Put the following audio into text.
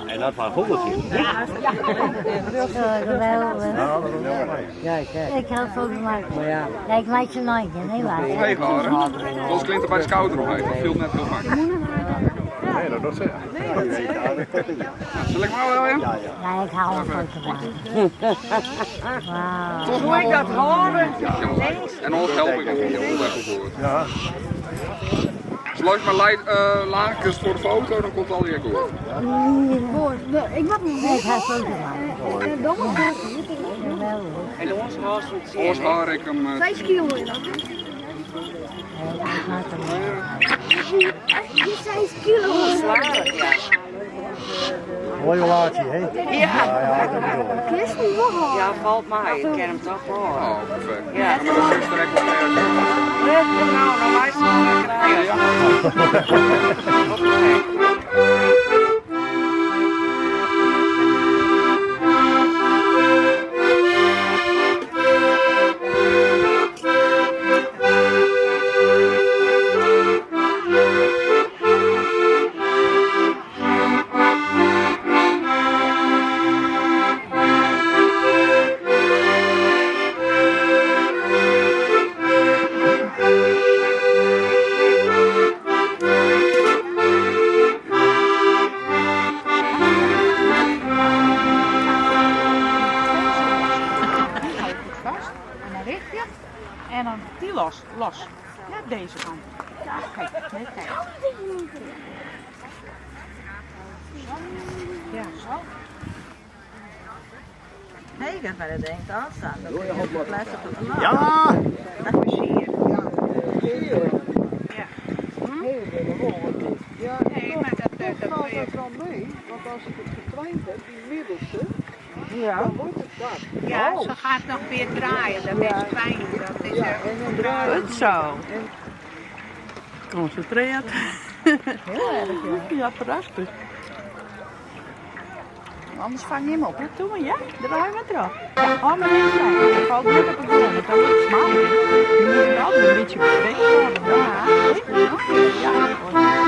En dat was vogeltje. Geweldig. Ik had het ook gemaakt. Ja, ik maak ze nooit, nee waar. Hey, Garen. Zoals klinkt er bij de scouter nog even. Dat viel net heel vaak. Nee, dat doet ze. Zal ik maar wel, ja? Ja, ik hou een foto van. Wauw. Moet ik dat horen? Ja, en anders help ik nog niet. Ja. Zolang je maar laagjes voor de foto, dan komt al die goed. Ik mag niet. Ik ga een foto maken. En de Anders haar ik hem. 5 kilo in dat. Je 5 kilo. Mooie relatie, hè? Ja. Dat bedoel ik. Kist niet wel. Ja, valt mij. Ik ken hem toch wel. Oh, perfect. Ja. Maar dat is direct wel erg. Nou, wij zijn lekker En dan die los. Ja, deze kant. Ja, kijk. Ja, zo. Hé, ik heb bij de denk aanstaan. Dat is een plastic op de Ja! Dat plezier. Ja, nee, maar dat valt dat wel mee, want als ik het getraind heb, die middelste, dan wordt het dat. ja, ze gaat nog weer draaien. Dat is fijn. Dat is En dan draai Goed zo. Concentreerd. Heel erg, ja. Ja, prachtig. Anders vang je hem op. Ja, doe maar, ja. Draai maar erop. Ja, oh, maar niet zijn. Je valt net op het grond. Dan wordt het smal. Je moet het altijd een beetje bewegen worden. Ja, ja.